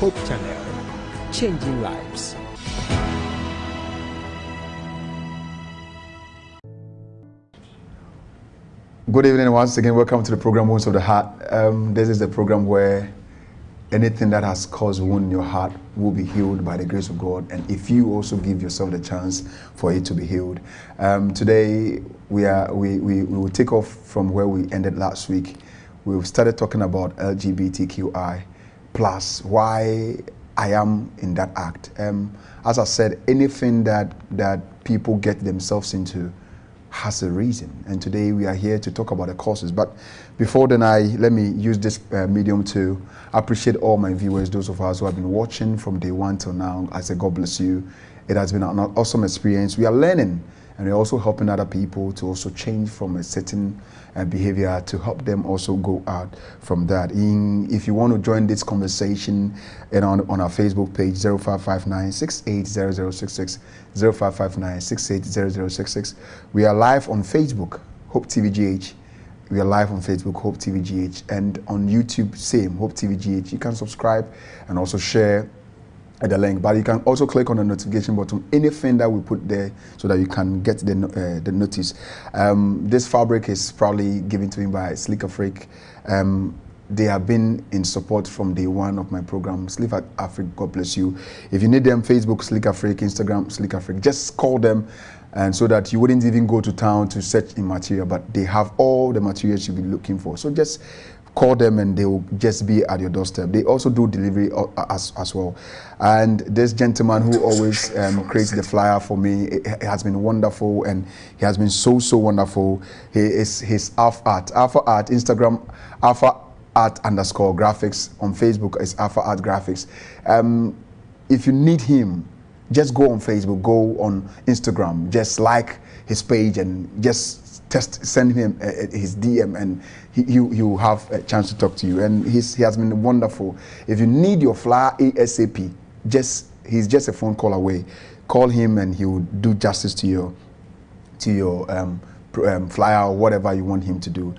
Hope Channel, changing lives. Good evening once again. Welcome to the program Wounds of the Heart. This is the program where anything that has caused wound in your heart will be healed by the grace of God, and if you also give yourself the chance for it to be healed. Today we will take off from where we ended last week. We've started talking about LGBTQI plus, why I am in that act. As I said, anything that people get themselves into has a reason, and today we are here to talk about the causes. But before then, let me use this medium to appreciate all my viewers, those of us who have been watching from day one till now. I say God bless you. It has been an awesome experience. We are learning, and we're also helping other people to also change from a certain behavior to help them also go out from that. If you want to join this conversation on our Facebook page, 0559-680066, 0559-680066. We are live on Facebook, Hope TVGH. We are live on Facebook, Hope TVGH, and on YouTube, same, Hope TVGH. You can subscribe and also share the link, but you can also click on the notification button, anything that we put there, so that you can get the notice. This fabric is probably given to me by Sleek Afrique. They have been in support from day one of my program, Sleek Afrique. God bless you. If you need them, Facebook Sleek Afrique, Instagram Sleek Afrique, just call them, and so that you wouldn't even go to town to search in material, but they have all the materials you'll be looking for. So just call them and they will just be at your doorstep. They also do delivery as well. And this gentleman who always creates the flyer for me, it has been wonderful, and he has been so wonderful. His Alpha Art, Instagram, Alpha Art _ graphics. On Facebook is Alpha Art Graphics. If you need him, just go on Facebook, go on Instagram, just like his page and just send him his DM, and he will have a chance to talk to you. And he has been wonderful. If you need your flyer ASAP, he's just a phone call away. Call him and he will do justice to your flyer or whatever you want him to do.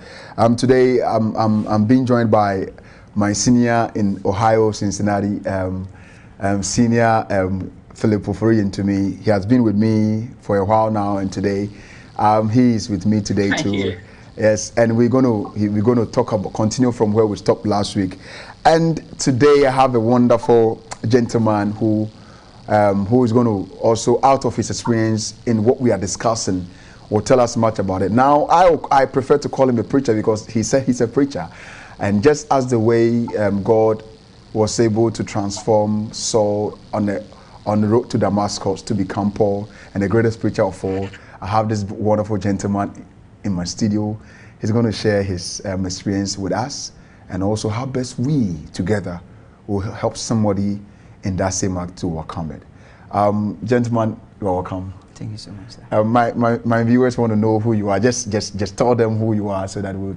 Today I'm being joined by my senior in Ohio, Cincinnati, senior Philip Ofori to me. He has been with me for a while now, and today he is with me today too. Yes, and we're gonna continue from where we stopped last week. And today I have a wonderful gentleman who is going to also, out of his experience in what we are discussing, will tell us much about it. Now, I prefer to call him a preacher because he said he's a preacher, and just as the way God was able to transform Saul on the road to Damascus to become Paul and the greatest preacher of all, I have this wonderful gentleman in my studio. He's going to share his experience with us, and also how best we together will help somebody in that same act to overcome it. Gentlemen, you are welcome. Thank you so much, sir. My viewers want to know who you are. Just tell them who you are, so that we'll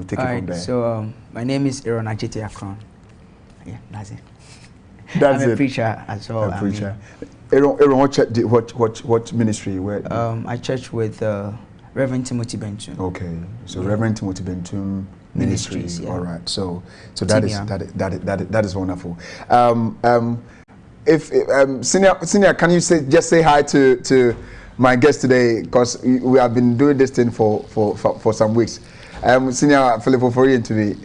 take it from there. So my name is Aaron Ajite Akron. Yeah, that's it. I'm a preacher as well. A preacher. Aaron, what ministry? Where? I church with Reverend Timothy Bentum. Okay, so yeah. Reverend Timothy Bentum Ministries. Yeah. All right, so that is wonderful. If senior, can you just say hi to my guest today, because we have been doing this thing for some weeks. Senior Philip Ofori to me.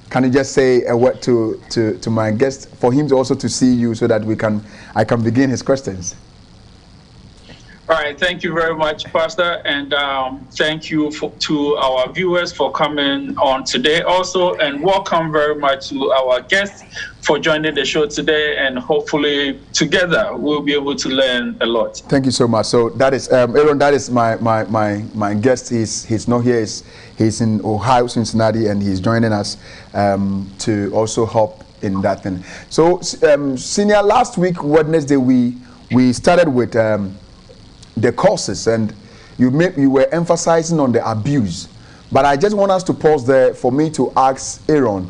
Can you just say a word to my guest, for him to also to see you, so that I can begin his questions? All right, thank you very much, Pastor, and thank you to our viewers for coming on today also, and welcome very much to our guests for joining the show today, and hopefully together we'll be able to learn a lot. Thank you so much. So that is Aaron, that is my guest. He's not here, he's in Ohio, Cincinnati, and he's joining us to also help in that thing. So senior, last week Wednesday we started with the causes, and you were emphasizing on the abuse, but I just want us to pause there for me to ask Aaron,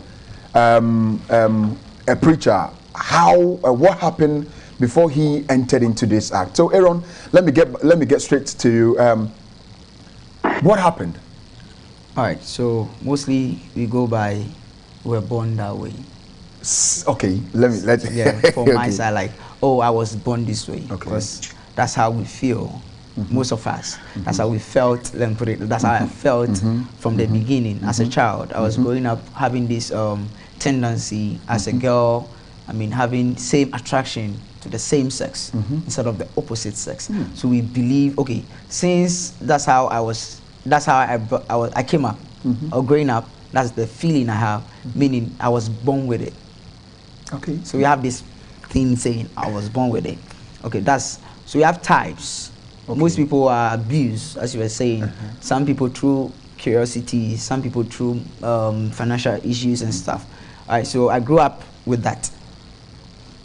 a preacher, what happened before he entered into this act. So Aaron, let me get straight to you. What happened? All right, so mostly we go by we're born that way. Okay, let Yeah, for my okay. side, like, oh, I was born this way, Okay. because that's how we feel. Most of us, that's how we felt. Let me put it. That's how I felt from the beginning. As a child, I was growing up having this tendency as a girl. I mean, having same attraction to the same sex instead of the opposite sex. So we believe, okay, since that's how I was, that's how I came up, or growing up. That's the feeling I have. Meaning, I was born with it. Okay. So we have this thing saying I was born with it. Okay, that's so we have types. Okay. Most people are abused, as you were saying. Some people through curiosity, some people through financial issues and stuff. All right, so I grew up with that.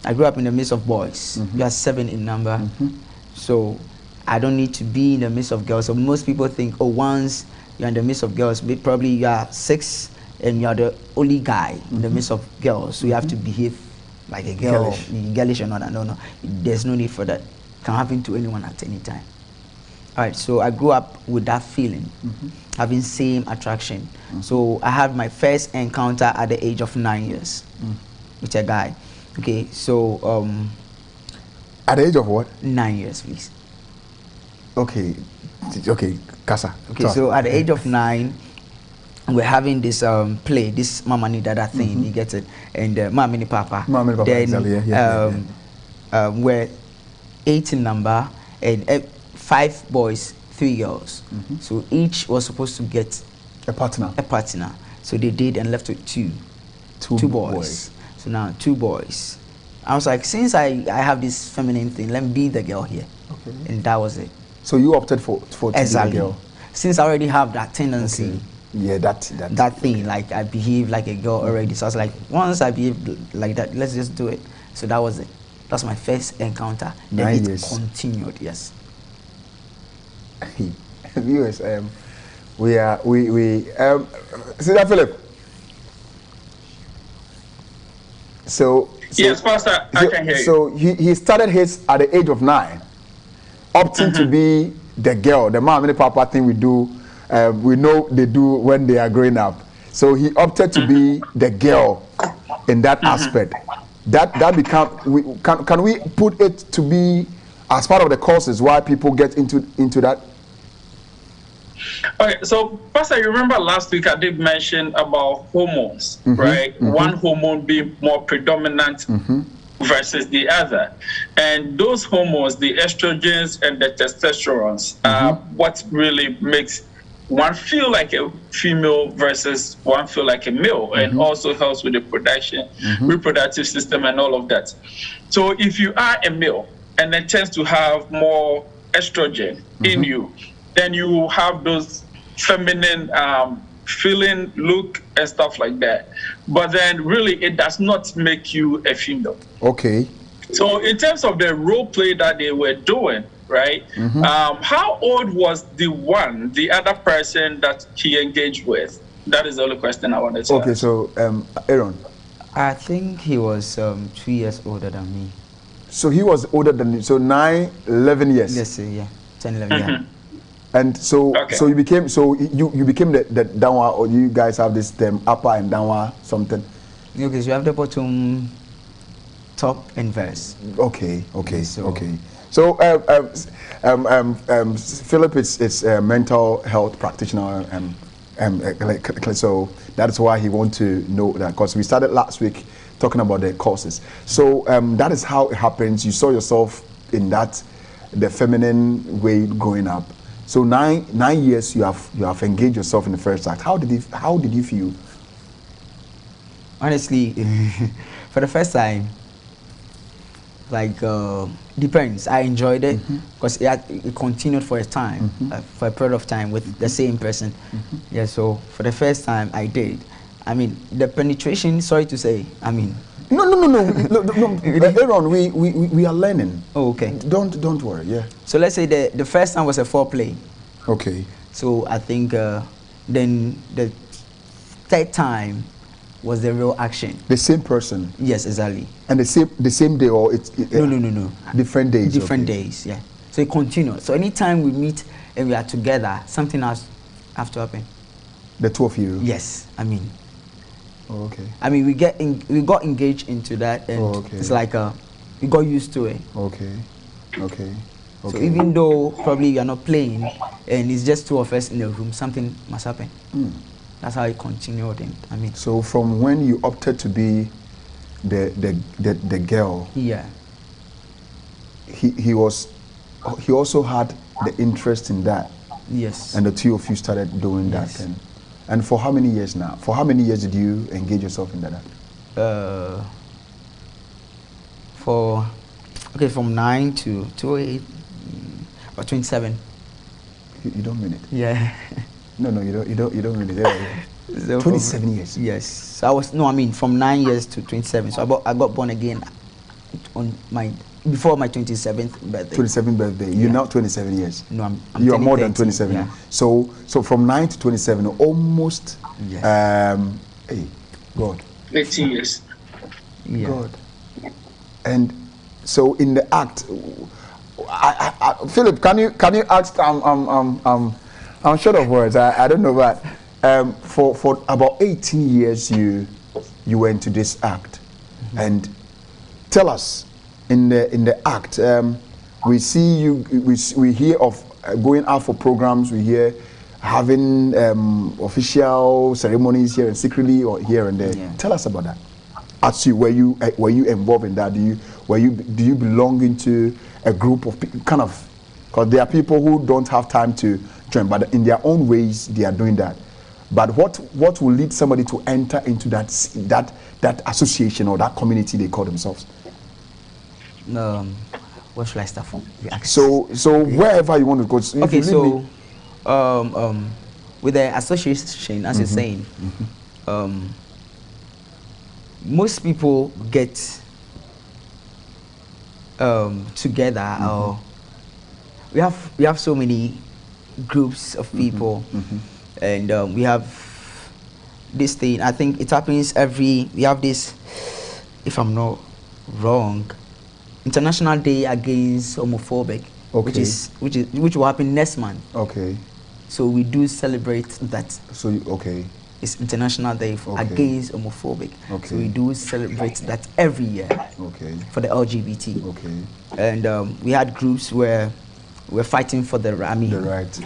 I grew up in the midst of boys. We are 7 in number, so I don't need to be in the midst of girls. So most people think, oh, once you're in the midst of girls, probably you are 6 and you're the only guy in the midst of girls, so you have to behave like a girl, girlish or not. I don't know. There's no need for that. Can happen to anyone at any time. All right, so I grew up with that feeling, having same attraction. So I had my first encounter at the age of 9 years with a guy. Okay, so at the age of what? 9 years, please. Okay, Kasa. Okay, so at the age of 9, we're having this play, this Mama Ni Dada thing, you get it, and Mama Ni Papa. Mama Ni Papa, then exactly, we're 8 in number, and 5 boys, 3 girls. So each was supposed to get a partner. So they did and left with two boys. So now 2 boys. I was like, since I have this feminine thing, let me be the girl here. Okay. And that was it. So you opted for exactly. To be the girl. Since I already have that tendency. Okay. Yeah, that thing, like I behave like a girl already. So I was like, once I behave like that, let's just do it. So that was it. That's my first encounter. Then it continued. Yes. Viewers, we Sister Philip. So yes, Pastor, I can hear you. So he started his at the age of 9, opting to be the girl, the mom and the papa thing we do. We know they do when they are growing up. So he opted to be the girl in that aspect. That can we put it to be as part of the courses why people get into that? Okay, so Pastor, you remember last week I did mention about hormones, right? One hormone being more predominant versus the other. And those hormones, the estrogens and the testosterone, are what really makes one feel like a female versus one feel like a male, and also helps with the reproductive system and all of that. So if you are a male and it tends to have more estrogen in you, then you have those feminine feeling, look, and stuff like that. But then really it does not make you a female. Okay. So in terms of the role play that they were doing, right? How old was the other person that he engaged with? That is the only question I wanted to ask. Okay, so Aaron. I think he was 2 years older than me. So he was older than you. So 9, 11 years. Yes, sir, yeah. 10, 11, yeah. And so so you became the downward, or you guys have this term upper and downward something? Okay, so you have the bottom, top, and verse. Okay. So Philip is a mental health practitioner, so that's why he wants to know that, because we started last week talking about the courses. So that is how it happens. You saw yourself in the feminine way growing up. So 9 years you have engaged yourself in the first act. How did you feel? Honestly, for the first time, like depends. I enjoyed it because it continued for a time, for a period of time with the same person. Yeah. So for the first time, I did. I mean, the penetration. Sorry to say. I mean. No. Aaron, we are learning. Oh, okay. Don't worry. Yeah. So let's say the first time was a foreplay. Okay. So I think then the third time was the real action. The same person. Yes, exactly. And the same day, or it's no. Different days. Different days. Yeah. So it continues. So anytime we meet and we are together, something else have to happen. The two of you. Yes. I mean. Oh, okay. I mean, we got engaged into that, and it's like we got used to it. Okay. Okay. So even though probably you are not playing, and it's just two of us in the room, something must happen. That's how it continued. And I mean. So from when you opted to be the girl. Yeah. He also had the interest in that. Yes. And the two of you started doing that. Yes. And for how many years now? For how many years did you engage yourself in that act? From 9 to 8 or 27. You don't mean it? Yeah. No, you don't mean it. So 27 years. Yes. So from 9 years to 27. So I got born again on before my 27th birthday. 27th birthday. You're now 27 years. No, I'm you are more 30, than 27. Yeah. So from 9 to 27, almost. Yes. Hey, God. 18 years. Yeah. God. And so in the act, Philip, can you ask? I'm short of words. I don't know, but for about 18 years you were into this act, and tell us in the act. We see you. We hear of going out for programs. We hear having official ceremonies here and secretly or here and there. Yeah. Tell us about that. As you were you involved in that? Do you belong into a group of people, kind of, because there are people who don't have time to join, but in their own ways they are doing that. But what will lead somebody to enter into that association or that community they call themselves? What should I start from? So wherever you want to go. So okay, so with the association, as you're saying, most people get together, or we have so many groups of people, and we have this thing. I think it happens we have this, if I'm not wrong, International Day Against Homophobic, which will happen next month. Okay. So we do celebrate that. So It's International Day Against Homophobic. Okay. So we do celebrate that every year. Okay. For the LGBT. Okay. And we had groups where we're fighting for the right.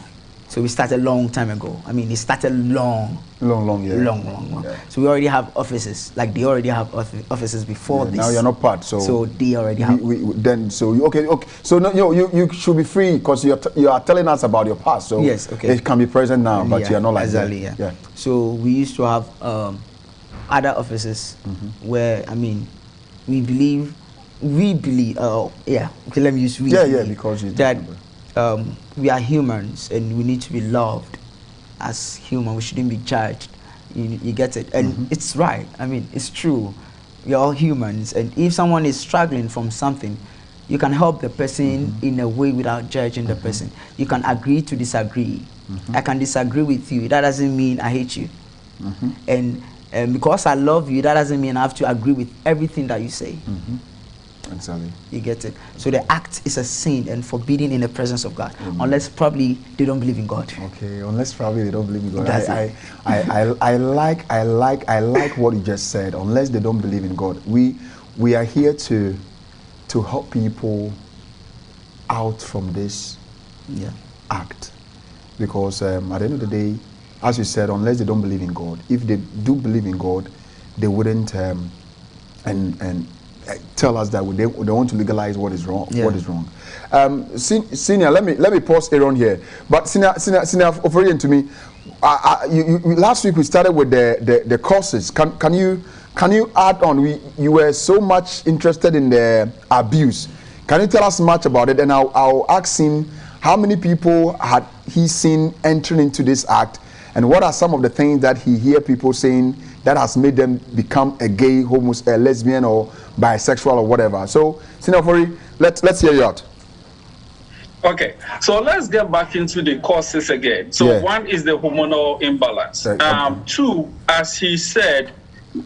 So we started a long time ago. I mean, it started long. Yeah. So we already have offices. Like they already have offices before this. Now you're not part. So they already have. Okay. So no, you should be free because you are telling us about your past. So yes, okay. It can be present now, but you are not like exactly, that. Yeah. So we used to have other offices where we believe. Okay, let me use we. Yeah, because that. We are humans and we need to be loved as human. We shouldn't be judged. You get it? And it's right. I mean, it's true. We are all humans, and if someone is struggling from something, you can help the person in a way without judging the person. You can agree to disagree. I can disagree with you. That doesn't mean I hate you. And because I love you, that doesn't mean I have to agree with everything that you say. Exactly. You get it? So the act is a sin and forbidden in the presence of God, unless probably they don't believe in God. Okay, unless probably they don't believe in God. That's I like what you just said. Unless they don't believe in God, we are here to help people out from this act, because at the end of the day, as you said, unless they don't believe in God, if they do believe in God, they wouldn't and tell us that they want to legalize what is wrong. Yeah. What is wrong? Senior, let me pause Aaron here. But senior, over here to me. Last week we started with the courses. Can you add on? You were so much interested in the abuse. Can you tell us much about it? And I'll ask him how many people had he seen entering into this act, and what are some of the things that he hear people saying that has made them become a gay, lesbian, or bisexual, or whatever. So, Sinafori, let's hear you out. Okay, so let's get back into the causes again. So one is the hormonal imbalance. Two, as he said,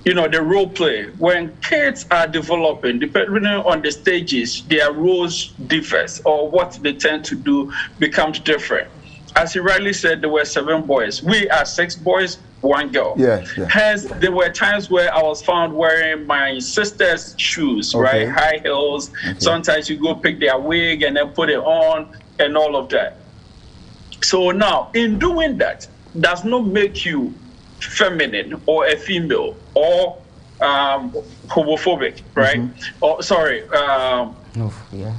the role play. When kids are developing, depending on the stages, their roles differs, or what they tend to do becomes different. as he rightly said, there were 7 boys. We are 6 boys, 1 girl. Yes, yeah. Hence, there were times where I was found wearing my sister's shoes, Okay. right? High heels. Okay. Sometimes you go pick their wig and then put it on and all of that. So now, in doing that, does not make you feminine or a female or homophobic, right? Or sorry. Yeah.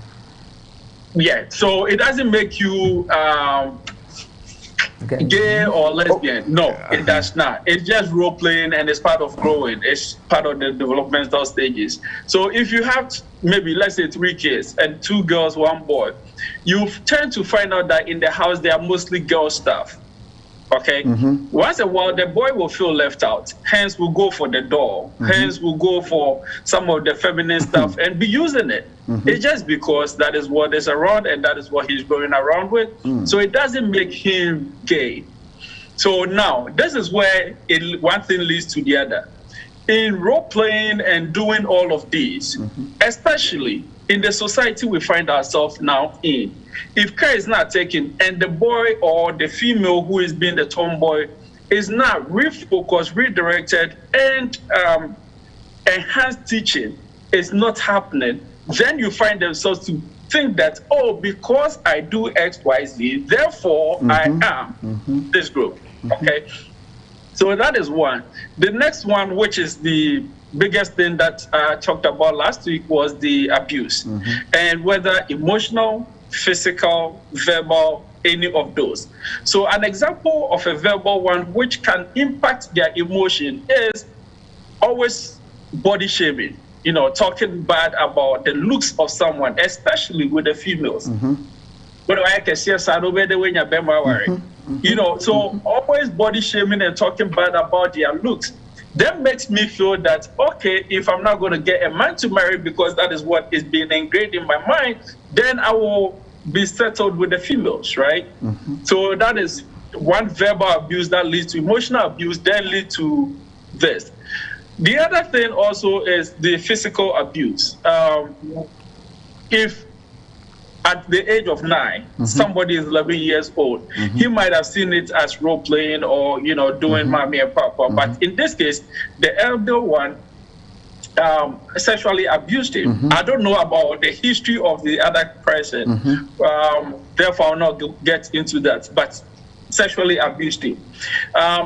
Yeah. So it doesn't make you gay or lesbian. No, it does not. It's just role playing, and it's part of growing. It's part of the developmental stages. So if you have maybe, let's say, 3 kids and 2 girls, 1 boy, you tend to find out that in the house they are mostly girl stuff. Okay. Once in a while, the boy will feel left out. Hence, we'll go for the doll. Hence, we'll go for some of the feminine stuff and be using it. It's just because that is what is around and that is what he's going around with. So it doesn't make him gay. So now, this is where one thing leads to the other. In role playing and doing all of these, especially in the society we find ourselves now in, if care is not taken and the boy or the female who is being the tomboy is not refocused, redirected, and enhanced teaching is not happening, then you find themselves to think that, oh, because I do X, Y, Z, therefore I am this group. Okay? So that is one. The next one, which is the biggest thing that I talked about last week, was the abuse. And whether emotional, physical, verbal, any of those. So an example of a verbal one which can impact their emotion is always body shaming. You know, talking bad about the looks of someone, especially with the females. You know, so always body shaming and talking bad about their looks. That makes me feel that, okay, if I'm not going to get a man to marry because that is what is being engraved in my mind, then I will be settled with the females, right? So that is one verbal abuse that leads to emotional abuse, then lead to this. The other thing also is the physical abuse. If at the age of 9, somebody is 11 years old, he might have seen it as role playing or, you know, doing mommy and papa. But in this case, the elder one sexually abused him. I don't know about the history of the other person. Therefore, I'll not get into that. But sexually abused him.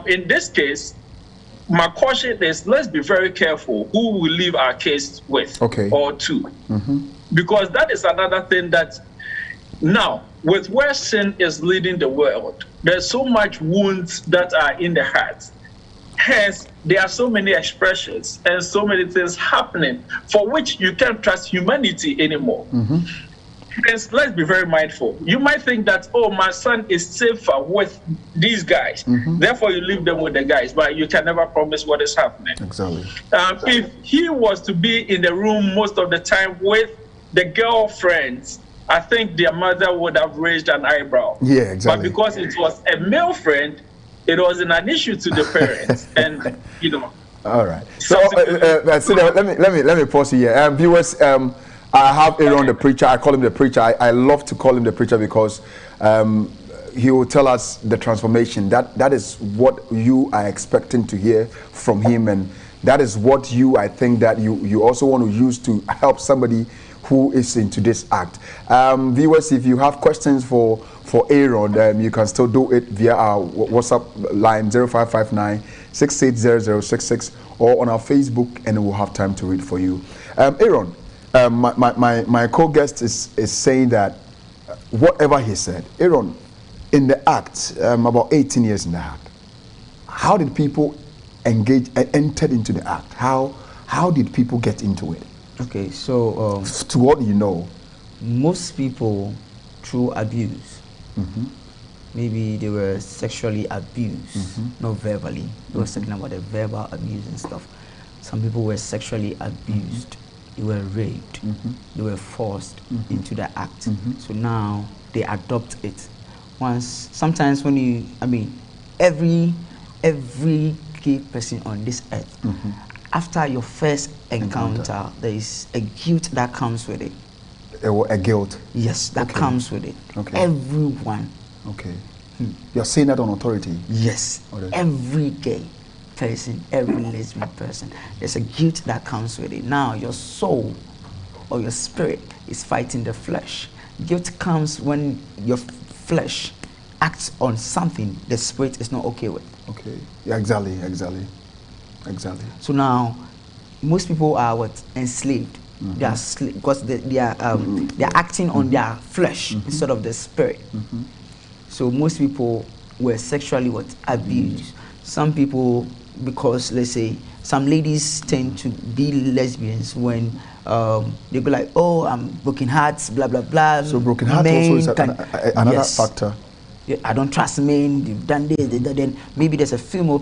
In this case, my caution is, let's be very careful who we leave our kids with or to. Because that is another thing that now, with where sin is leading the world, there's so much wounds that are in the heart. Hence, there are so many expressions and so many things happening for which you can't trust humanity anymore. Hence, let's be very mindful. You might think that, oh, my son is safer with these guys. Therefore, you leave them with the guys, but you can never promise what is happening. Exactly. If he was to be in the room most of the time with the girlfriends, I think their mother would have raised an eyebrow. Yeah, exactly. But because it was a male friend, it wasn't an issue to the parents. And, you know. All right. So, let me pause here. Viewers, I have Aaron the preacher. I call him the preacher. I love to call him the preacher because he will tell us the transformation. That is what you are expecting to hear from him, and that is what I think that you also want to use to help somebody who is into this act. Viewers, if you have questions for Aaron, you can still do it via our WhatsApp line 0559-680066 or on our Facebook, and we'll have time to read for you. Aaron, my co-guest is saying that whatever he said, Aaron, in the act, about 18 years in the act, how did people engage and entered into the act? How did people get into it? Okay, so to what you know, most people through abuse. Maybe they were sexually abused, not verbally. They were talking about the verbal abuse and stuff. Some people were sexually abused. They were raped. They were forced into the act. So now they adopt it. Sometimes when you, every gay person on this earth, after your first encounter, there is a guilt that comes with it. A guilt? Yes, that comes with it. Okay. Everyone. Okay. You're saying that on authority? Yes. Okay. Every gay person, every lesbian person, there's a guilt that comes with it. Now your soul or your spirit is fighting the flesh. Guilt comes when your flesh acts on something the spirit is not okay with. Okay. Yeah, exactly. So now most people are enslaved. They are because they are acting on their flesh instead of the spirit. So most people were sexually abused. Some people, because let's say some ladies tend to be lesbians when they be like, oh, I'm broken hearts, blah blah blah. So broken heart also is another factor. Yeah, I don't trust men. They've done this. Then maybe there's a female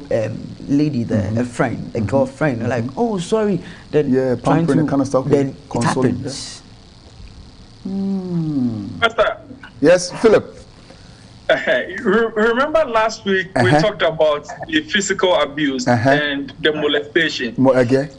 lady there, a friend, a girlfriend. Like, oh, sorry. Then pampering and kind of stuff. Then it happens. Pastor. Yes, Philip. Remember last week we talked about the physical abuse and the molestation.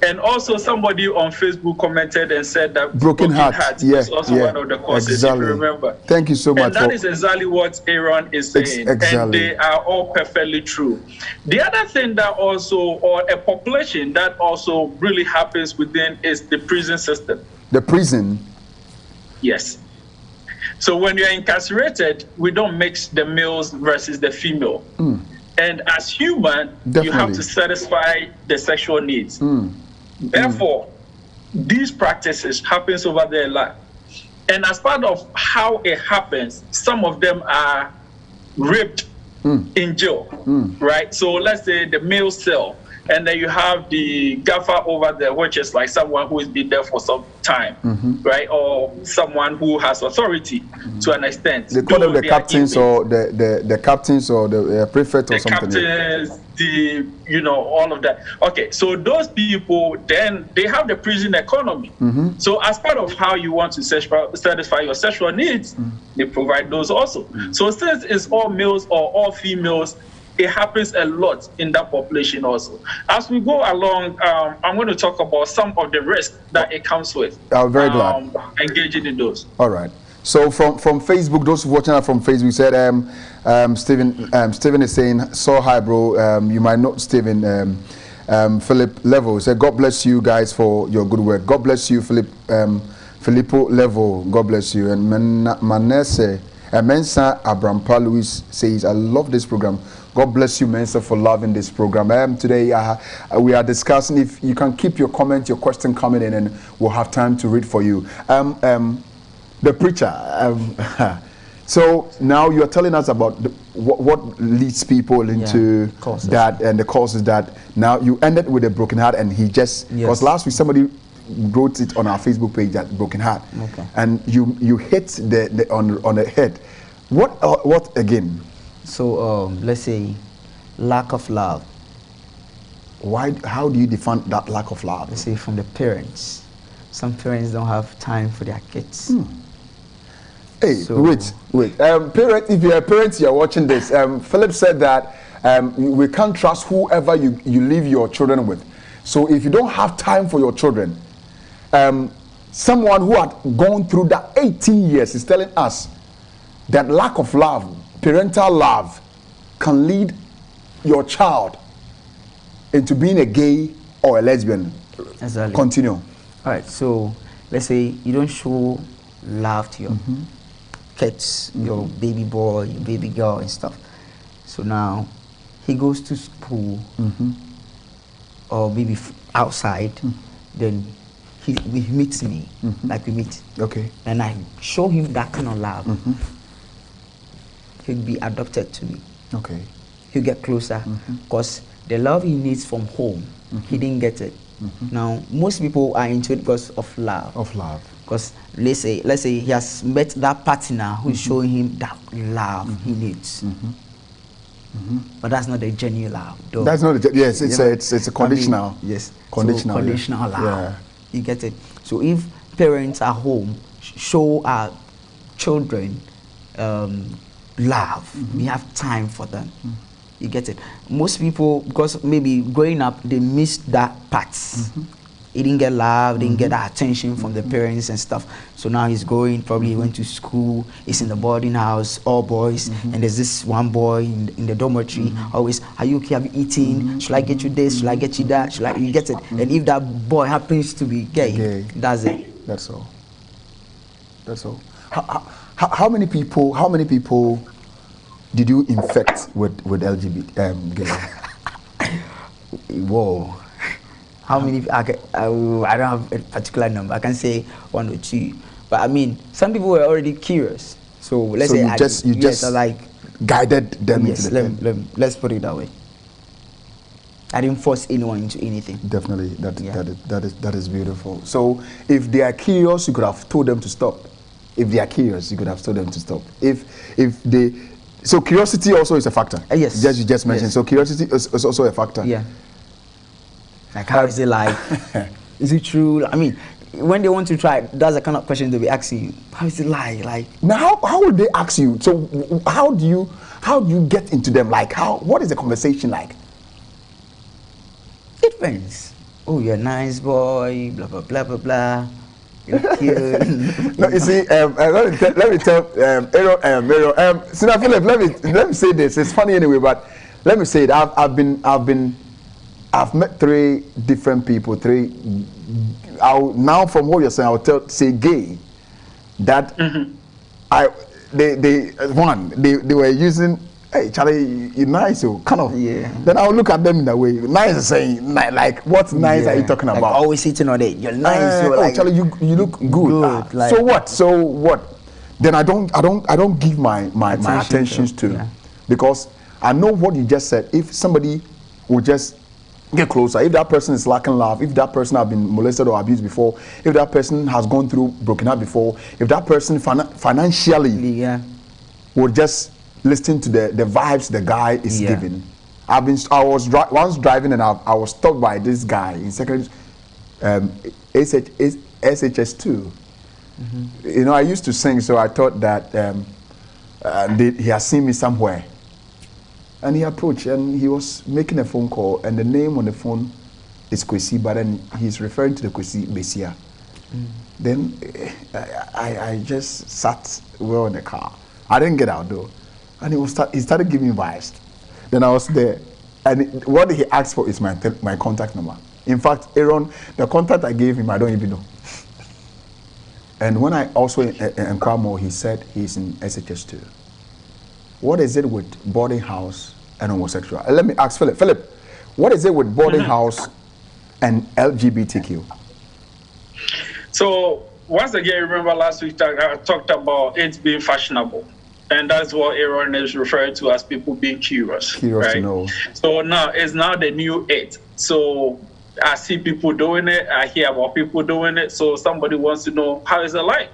And also somebody on Facebook commented and said that broken heart is also one of the causes, if you remember. Thank you so much. And that is exactly what Aaron is saying. And they are all perfectly true. The other thing that also, or a population that also really happens within is the prison system. The prison? Yes. So when you're incarcerated, we don't mix the males versus the female. And as human, you have to satisfy the sexual needs. Therefore, these practices happens over there a lot. And as part of how it happens, some of them are raped in jail, right? So let's say the male cell, and then you have the gaffer over there, which is like someone who has been there for some time, right? Or someone who has authority to an extent. They call them the captains or the captains or the prefect or something. The captains, all of that. Okay, so those people, then they have the prison economy. So as part of how you want to satisfy your sexual needs, they provide those also. So since it's all males or all females, it happens a lot in that population also. As we go along, I'm going to talk about some of the risks that it comes with. I'm very glad. Engaging in those. All right. So from Facebook, those watching us from Facebook said, Stephen is saying, so hi bro, you might know Stephen, Philip Level said, God bless you guys for your good work. God bless you, Filippo Level, God bless you. And Manesse, Mensa Abrampa Luis says, I love this program. God bless you, Mensa, for loving this program. Today, we are discussing if you can keep your comment, your question coming in, and we'll have time to read for you. The preacher. So now you're telling us about what leads people into that and the causes that. Now you ended with a broken heart, and he just because last week somebody wrote it on our Facebook page that broken heart, and you hit the on the head. What again? So let's say lack of love. Why? How do you define that lack of love? Let's say from the parents. Some parents don't have time for their kids. Hey, so wait. Parents, if you're a parent, you're watching this. Philip said that we can't trust whoever you leave your children with. So if you don't have time for your children, someone who had gone through that 18 years is telling us that lack of love, parental love, can lead your child into being a gay or a lesbian. Exactly. Continue. All right, so let's say you don't show love to your kids, your baby boy, your baby girl and stuff. So now he goes to school or maybe outside, then he meets me, like we meet. Okay. And I show him that kind of love. He'll be adopted to me. Okay. He'll get closer because the love he needs from home, he didn't get it. Now, most people are into it because of love. Because let's say he has met that partner who is showing him that love he needs. But that's not the genuine love. Though. That's not it's a conditional. Conditional. So conditional love. Yeah. You get it. So if parents at home show our children love, we have time for them. You get it. Most people, because maybe growing up, they missed that part. he didn't get love, didn't get that attention from the parents and stuff. So now he's going, probably he went to school, he's in the boarding house, all boys, and there's this one boy in the dormitory, always, are you okay, have you eaten? Should I get you this? Should I get you that? Should I, you get it? And if that boy happens to be gay, that's it. That's all. That's all. How many people did you infect with LGBT gay? Whoa. How many? I don't have a particular number. I can say 1 or 2. But I mean, some people were already curious. So let's say you just like guided them yes, into the let's put it that way. I didn't force anyone into anything. Definitely, that is beautiful. So if they are curious, you could have told them to stop. If they are curious, you could have told them to stop. So curiosity also is a factor. Yes. You just mentioned. Yes. So curiosity is also a factor. Yeah. Like, how is it like? Is it true? I mean, when they want to try, that's the kind of question they'll be asking you. How is it like? Like now, how would they ask you? So how do you get into them? Like what is the conversation like? It depends. Oh, you're a nice boy. Blah blah blah blah blah. You're cute. No, you see, let me tell Aaron, Sina Philip, let me say this. It's funny anyway, but let me say it. I've met 3 different people. Now from what you're saying, I'll say gay. That they were using. Hey, Charlie, you're nice, so kind of. Yeah. Then I'll look at them in that way. Nice is saying, like, what nice are you talking about? Like always sitting on it. You're nice. So like, Charlie, you look good. Like, so what? Then I don't give my attentions to, because I know what you just said. If somebody will just get closer, if that person is lacking love, if that person has been molested or abused before, if that person has gone through broken up before, if that person financially will just listen to the vibes the guy is giving. I was once driving and I was stopped by this guy in secondary SHS2. You know, I used to sing, so I thought that he has seen me somewhere. And he approached and he was making a phone call, and the name on the phone is Kwesi, but then he's referring to the Kwesi Besia. Then I just sat well in the car. I didn't get out though. And he started giving me vibes. Then I was there, and what he asked for is my contact number. In fact, Aaron, the contact I gave him, I don't even know. And when I also inquired more, he said he's in SHS2. What is it with boarding house and homosexual? Let me ask Philip. Philip, what is it with boarding house and LGBTQ? So once again, remember last week I talked about it being fashionable. And that's what Aaron is referring to as people being curious. Curious right? to know. So now it's now the new it. So I see people doing it. I hear about people doing it. So somebody wants to know, how is it like?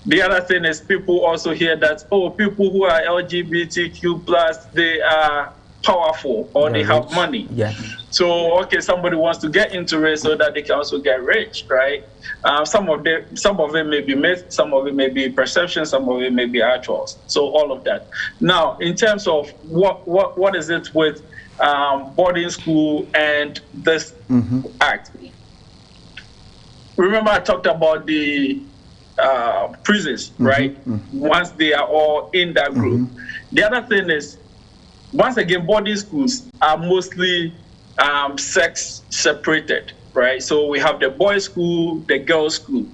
The other thing is people also hear that, oh, people who are LGBTQ+, they are powerful or they have money. Yeah. So, okay, somebody wants to get into it so that they can also get rich, right? Some of it may be myth, some of it may be perception, some of it may be actuals. So all of that. Now, in terms of what is it with boarding school and this act? Remember I talked about the prisons, right? Once they are all in that group. The other thing is, once again, boarding schools are mostly sex separated, right? So we have the boys' school, the girls' school.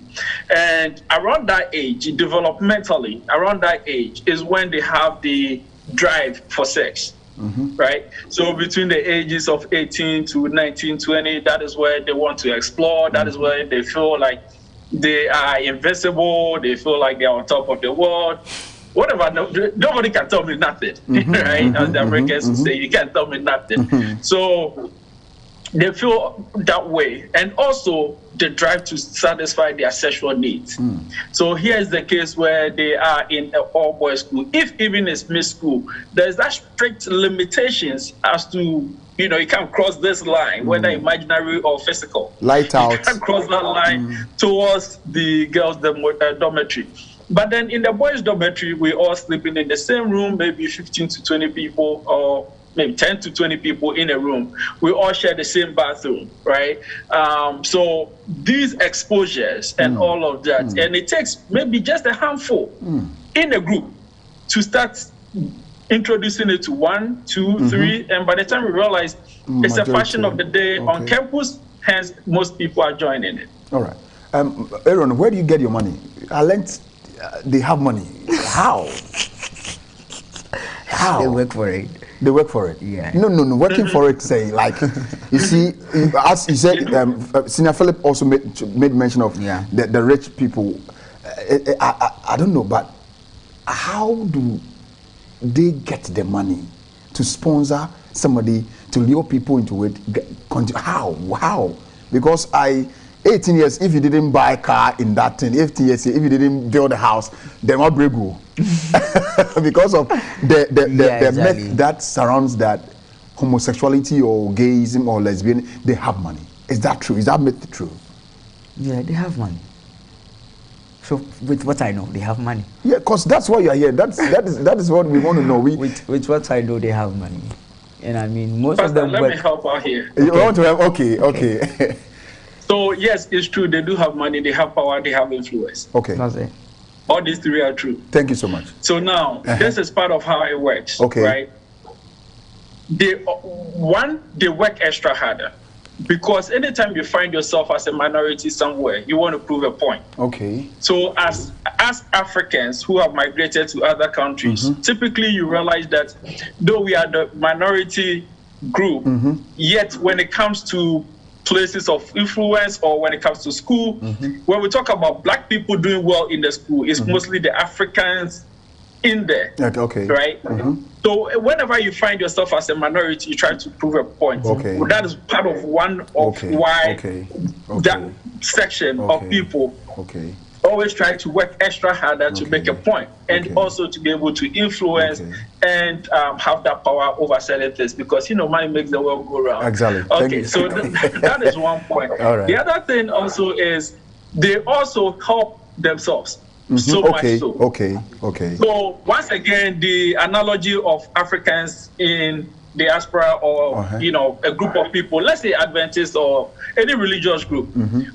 And around that age, developmentally, around that age is when they have the drive for sex, right? So between the ages of 18 to 19, 20, that is where they want to explore. That is where they feel like they are invincible. They feel like they're on top of the world. Whatever, nobody can tell me nothing, right? As the Americans would say, you can't tell me nothing. So they feel that way. And also the drive to satisfy their sexual needs. So here is the case where they are in an all-boys school. If even it's mixed school, there's that strict limitations as to, you know, you can't cross this line, whether imaginary or physical. Light out. You can't cross that line towards the girls' dormitory. But then in the boys' dormitory, we're all sleeping in the same room, maybe 15 to 20 people, or maybe 10 to 20 people in a room. We all share the same bathroom, right? So these exposures and all of that, and it takes maybe just a handful in a group to start introducing it to 1, 2, 3, and by the time we realize it's a fashion of the day on campus, hence most people are joining it. All right. Aaron, where do you get your money? I learned they have money. How? How? They work for it. They work for it. Yeah. No. Working for it, say like, you see, as you said, Senior Philip also made mention of the rich people. I don't know, but how do they get the money to sponsor somebody, to lure people into it? How? Because 18 years, if you didn't buy a car in that thing, 18 years, if you didn't build a house, then what break go? Because of the myth that surrounds that homosexuality or gayism or lesbian, they have money. Is that true? Is that myth true? Yeah, they have money. So with what I know, they have money. Yeah, because that's why you are here. That is what we want to know. With what I know, they have money. And I mean, most Pastor, of them let me help out here. You want to have, okay. So yes, it's true. They do have money. They have power. They have influence. Okay. That's it. All these three are true. Thank you so much. So now, this is part of how it works. Okay. Right? They work extra harder. Because anytime you find yourself as a minority somewhere, you want to prove a point. Okay. So as Africans who have migrated to other countries, typically you realize that though we are the minority group, yet when it comes to places of influence or when it comes to school, when we talk about black people doing well in the school, it's mostly the Africans in there. Okay. Right? So whenever you find yourself as a minority, you try to prove a point. Okay. Well, that is part of one of why that section of people always try to work extra harder to make a point, and also to be able to influence and have that power over certain things, because money makes the world go round. Exactly. Okay, so that is one point. All right. The other thing also is they also help themselves. So much so. Okay. So once again, the analogy of Africans in diaspora or a group of people, let's say Adventists or any religious group,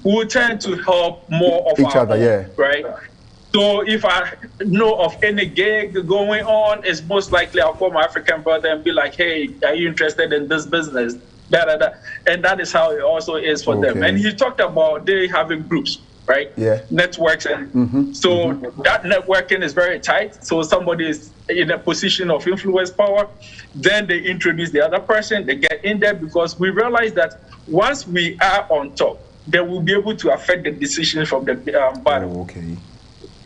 will tend to help more of each other, right? So if I know of any gig going on, it's most likely I'll call my African brother and be like, hey, are you interested in this business? And that is how it also is for them. And he talked about they having groups, right? Yeah. Networks. And so that networking is very tight. So somebody is in a position of influence power, then they introduce the other person, they get in there, because we realize that once we are on top, they will be able to affect the decisions from the bottom.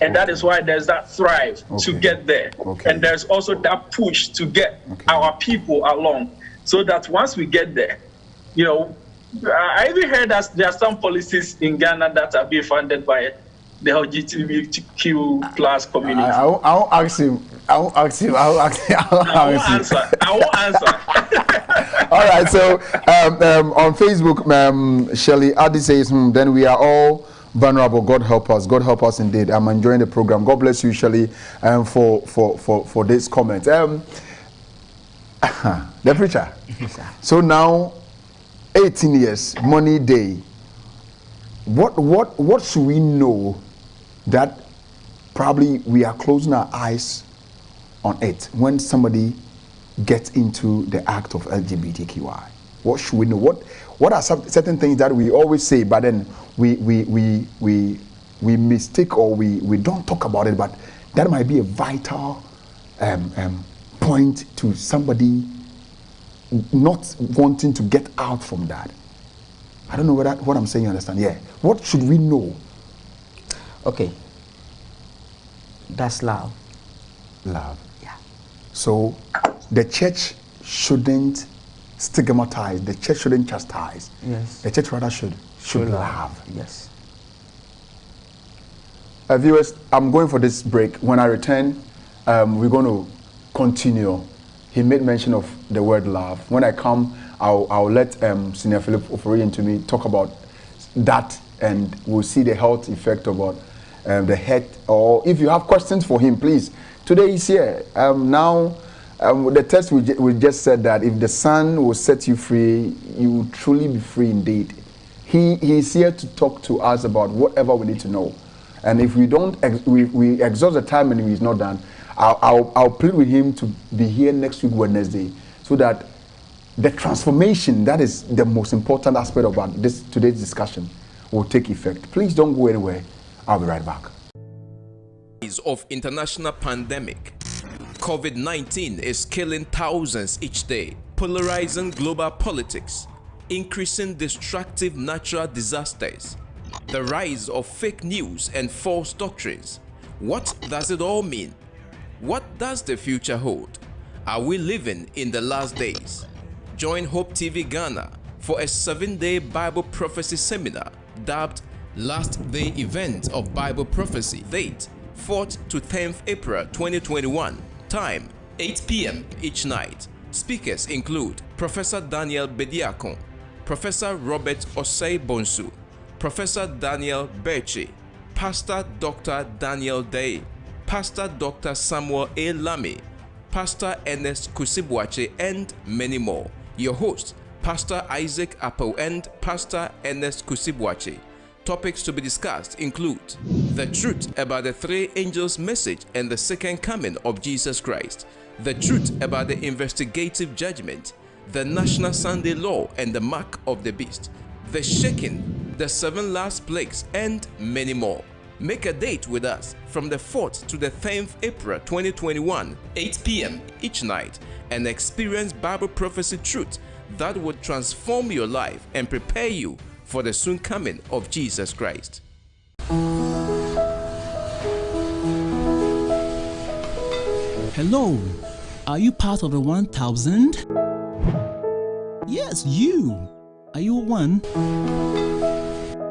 And that is why there's that thrive to get there. And there's also that push to get our people along, so that once we get there, I even heard that there are some policies in Ghana that are being funded by the LGBTQ plus community. I won't ask him. I won't answer. All right. So on Facebook, Shelley Addy says, then we are all vulnerable. God help us. God help us indeed. I'm enjoying the program. God bless you, Shelley, for this comment. The preacher. So now, 18 years, money day. What should we know that probably we are closing our eyes on it when somebody gets into the act of LGBTQI? What should we know? What are some certain things that we always say, but then we mistake, or we don't talk about it, but that might be a vital point to somebody not wanting to get out from that. I don't know what I'm saying, you understand? Yeah. What should we know? Okay. That's love. Love. Yeah. So the church shouldn't stigmatize, the church shouldn't chastise. Yes. The church rather should love. Yes. Viewers, I'm going for this break. When I return, we're going to continue. He made mention of the word love. When I come, I'll let Senior Philip Ofori to me talk about that, and we'll see the health effect about the head. Or if you have questions for him, please. Today he's here. Now The text we just said that if the Son will set you free, you will truly be free indeed. He is here to talk to us about whatever we need to know. And if we don't, we exhaust the time and he's not done, I'll plead with him to be here next week Wednesday, so that the transformation that is the most important aspect about today's discussion will take effect. Please don't go anywhere. I'll be right back. Of international pandemic, COVID-19 is killing thousands each day, polarizing global politics, increasing destructive natural disasters, the rise of fake news and false doctrines. What does it all mean? What does the future hold? Are we living in the last days? Join Hope TV Ghana for a 7-day Bible prophecy seminar dubbed Last Day Event of Bible Prophecy. Date 4th to 10th April 2021. Time 8 p.m. each night. Speakers include Professor Daniel Bediakon, Professor Robert Osei Bonsu, Professor Daniel Berchi, Pastor Dr. Daniel Day, Pastor Dr. Samuel A. Lamy, Pastor Ernest Kusibwache, and many more. Your host, Pastor Isaac Apple and Pastor Ernest Kusibwache. Topics to be discussed include the truth about the three angels' message and the second coming of Jesus Christ, the truth about the investigative judgment, the National Sunday Law and the mark of the beast, the shaking, the 7 last plagues, and many more. Make a date with us from the 4th to the 10th April 2021, 8 p.m. each night, and experience Bible prophecy truth that will transform your life and prepare you for the soon coming of Jesus Christ. Hello, are you part of the 1,000? Yes, you. Are you one?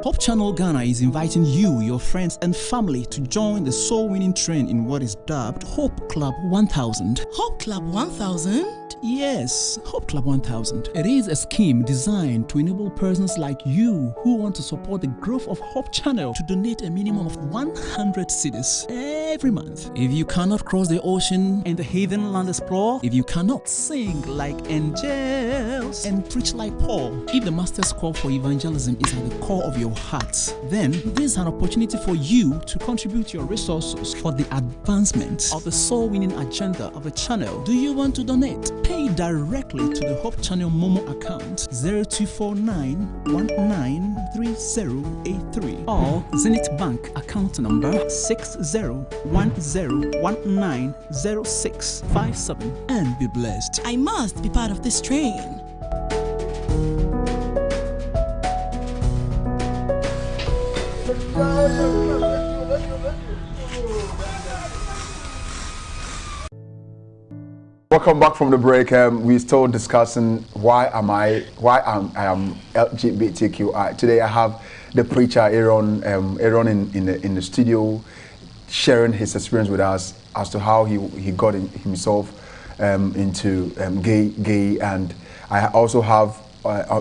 Hope Channel Ghana is inviting you, your friends and family to join the soul-winning trend in what is dubbed Hope Club 1000. Hope Club 1000? Yes, Hope Club 1000. It is a scheme designed to enable persons like you who want to support the growth of Hope Channel to donate a minimum of 100 cedis every month. If you cannot cross the ocean and the heathen land explore, if you cannot sing like angels and preach like Paul, if the master's call for evangelism is at the core of your heart, then this is an opportunity for you to contribute your resources for the advancement of the soul-winning agenda of the channel. Do you want to donate? Pay directly to the Hope Channel Momo account 0249193083 or Zenith Bank account number 6010190657 and be blessed. I must be part of this train. Welcome back from the break. We're still discussing why I am LGBTQI. Today I have the preacher Aaron in the studio, sharing his experience with us as to how he got himself into gay, and I also have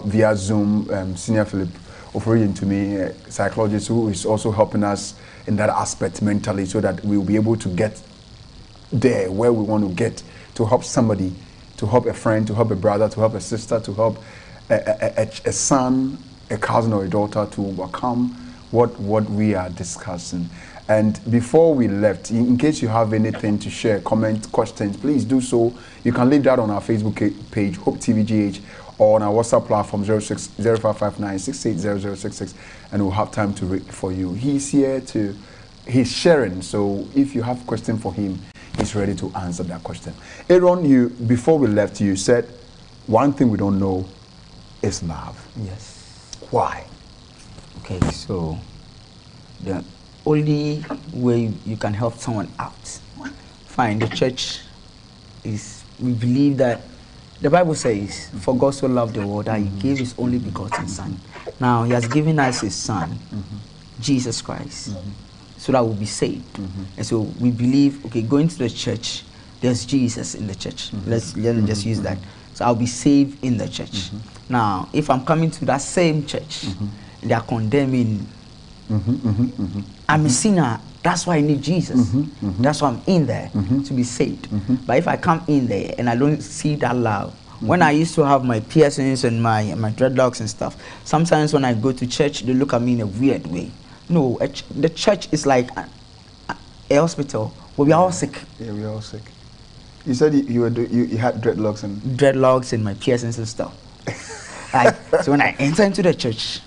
via Zoom Senior Philip Oforian to me, a psychologist who is also helping us in that aspect mentally, so that we'll be able to get there where we want to get, to help somebody, to help a friend, to help a brother, to help a sister, to help a son, a cousin or a daughter to overcome what we are discussing. And before we left, in case you have anything to share, comment, questions, please do so. You can leave that on our Facebook page, Hope TVGH, or on our WhatsApp platform 0559680066, and we'll have time to read for you. He's sharing, so if you have a question for him, he's ready to answer that question. Aaron, before we left, you said one thing we don't know is love. Yes. Why? Okay, so the only way you can help someone out, fine, the church is, we believe that the Bible says, for God so loved the world that he gave his only begotten son. Now he has given us his son, Jesus Christ, so that we'll be saved. And so we believe, okay, going to the church, there's Jesus in the church. Let's just use that. So I'll be saved in the church. Now, if I'm coming to that same church, they are condemning, I'm a sinner, That's why I need Jesus. That's why I'm in there to be saved. But if I come in there and I don't see that love, when I used to have my piercings and my dreadlocks and stuff, sometimes when I go to church, they look at me in a weird way. No, the church is like a hospital where we are all sick. Yeah, we are all sick. You said you had dreadlocks and my piercings and stuff. So when I enter into the church,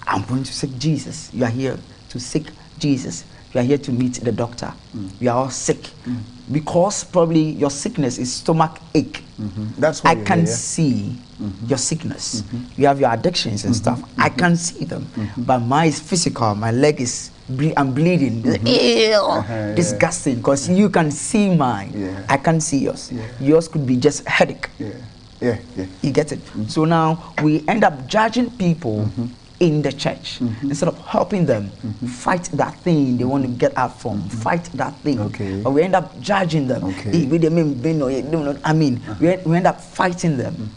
I'm going to seek Jesus. You are here to seek Jesus. You are here to meet the doctor. We are all sick because probably your sickness is stomach ache. That's why I can see your sickness. You have your addictions and stuff. I can see them, but mine is physical. My leg is I'm bleeding. Ew, disgusting. Because you can see mine. I can see yours. Yours could be just headache. You get it? So now we end up judging people in the church instead of helping them fight that thing they want to get out from. Fight that thing. But we end up judging them. I mean, we end up fighting them.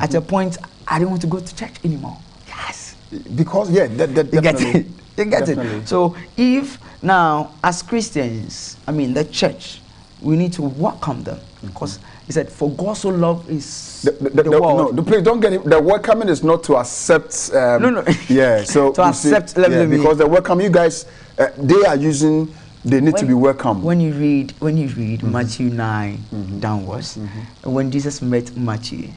At a point, I don't want to go to church anymore. Yes. Because you get it. You get it. So if now, as Christians, I mean the church, we need to welcome them because he said, "For God so loved is the world." No, please don't get it. The welcoming is not to accept. No. Yeah, so to accept. Because the welcome, you guys, they are using. They need to be welcomed. When you read Matthew 9 downwards, when Jesus met Matthew,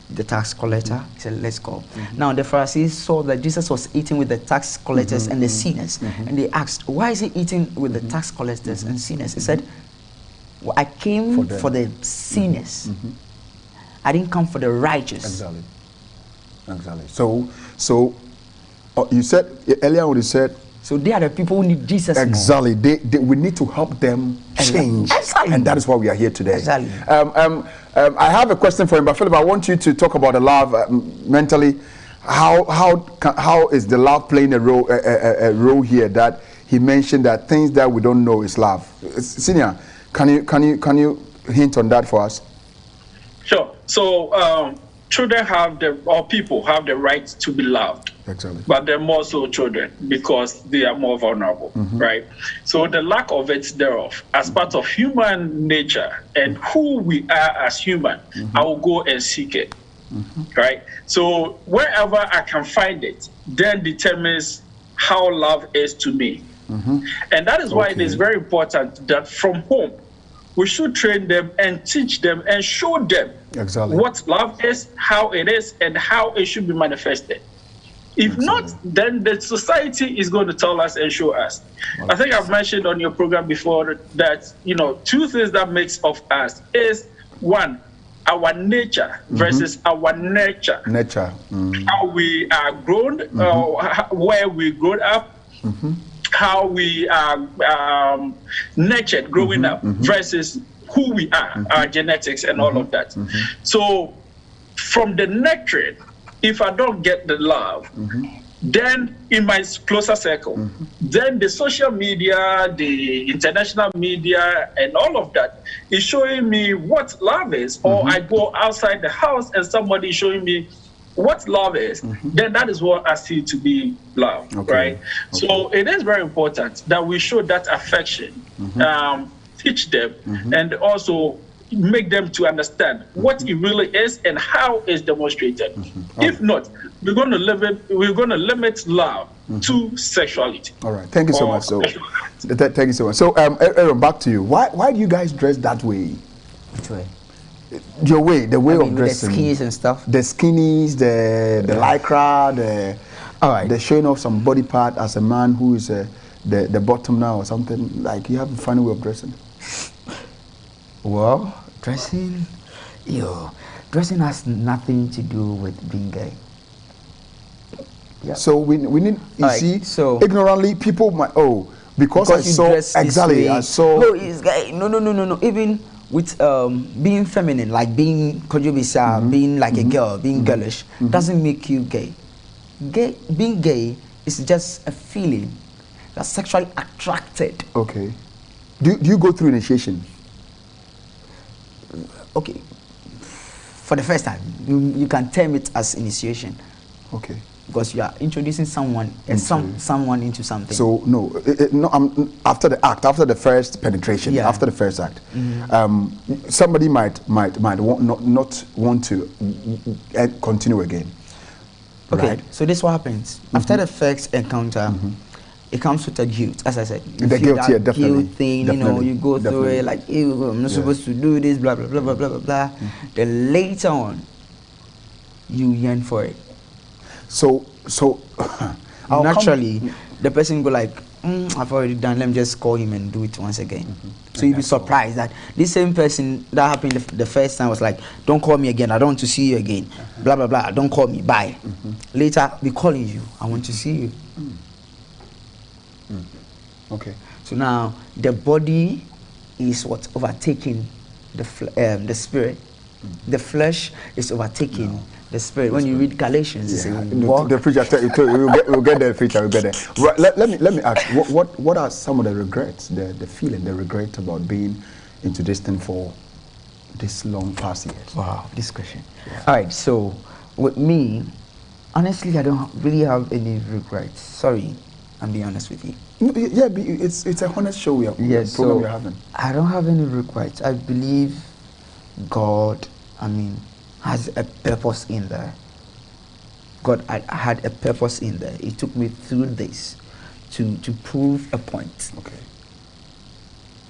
the tax collector, he said, "Let's go." Now the Pharisees saw that Jesus was eating with the tax collectors and the sinners, and they asked, "Why is he eating with the tax collectors and sinners?" He said, well, I came for the sinners. I didn't come for the righteous. Exactly. So you said earlier when you said. So they are the people who need Jesus. Exactly. We need to help them change, and that is why we are here today. Exactly. I have a question for him, but Philip, I want you to talk about the love mentally. How is the love playing a role here? That he mentioned that things that we don't know is love. Senior, can you hint on that for us? Sure. So children people have the right to be loved. Exactly. But they're more so children because they are more vulnerable, right? So the lack of it thereof, as part of human nature and who we are as human, I will go and seek it, right? So wherever I can find it, then determines how love is to me. And that is why it is very important that from home, we should train them and teach them and show them what love is, how it is, and how it should be manifested. If not, then the society is going to tell us and show us. I think I've mentioned on your program before that, two things that makes of us is one, our nature versus our nurture. How we are grown, where we grown up, how we are nurtured growing up versus who we are, our genetics and all of that. So from the nurturing, if I don't get the love, then in my closer circle, then the social media, the international media, and all of that is showing me what love is. Or I go outside the house and somebody is showing me what love is, then that is what I see to be love, right? So it is very important that we show that affection, teach them, and also make them to understand what it really is and how it's demonstrated. If not, we're going to limit love to sexuality. All right, thank you so much. Thank you so much. So Aaron, back to you. Why do you guys dress that way? Which way? Your way, the way of dressing. The skinnies and stuff. The skinnies, the lycra, the showing off some body part as a man who is the bottom now or something. Like, you have a funny way of dressing. Well, dressing has nothing to do with being gay. Yep. So we need, ignorantly people might, because I saw, exactly, I saw. Oh, he's gay. No. Even with being feminine, like being kojubisa, being like a girl, being girlish, doesn't make you gay. Being gay is just a feeling. You're sexually attracted. Okay. Do you go through initiation? Okay, for the first time, you can term it as initiation. Okay. because you are introducing someone someone into something. So no, after the act, after the first penetration, after the first act, somebody might not want to continue again. Okay, right? so this is what happens after the first encounter. It comes with a guilt, as I said. You the feel guilt, that definitely. Guilt thing, you know, you go through it like, ew, I'm not supposed to do this, blah blah blah blah blah blah blah. Then later on, you yearn for it. So naturally, the person go like, I've already done. Let me just call him and do it once again. So you'll be surprised that this same person that happened the first time was like, don't call me again. I don't want to see you again. Blah blah blah. Don't call me. Bye. Later, be calling you. I want to see you. Okay. So now the body is what overtaking the spirit. The flesh is overtaking the spirit. When you read Galatians, it's the preacher we'll get there. Preacher, we'll get there. Right, let me ask. What are some of the regrets, the feeling, the regret about being into this thing for this long past years? Wow, this question. All right. So with me, honestly, I don't really have any regrets. Sorry, I'm being honest with you. Yeah, it's a honest show we are having. I don't have any regrets. I believe God, has a purpose in there. God had a purpose in there. He took me through this to prove a point. Okay.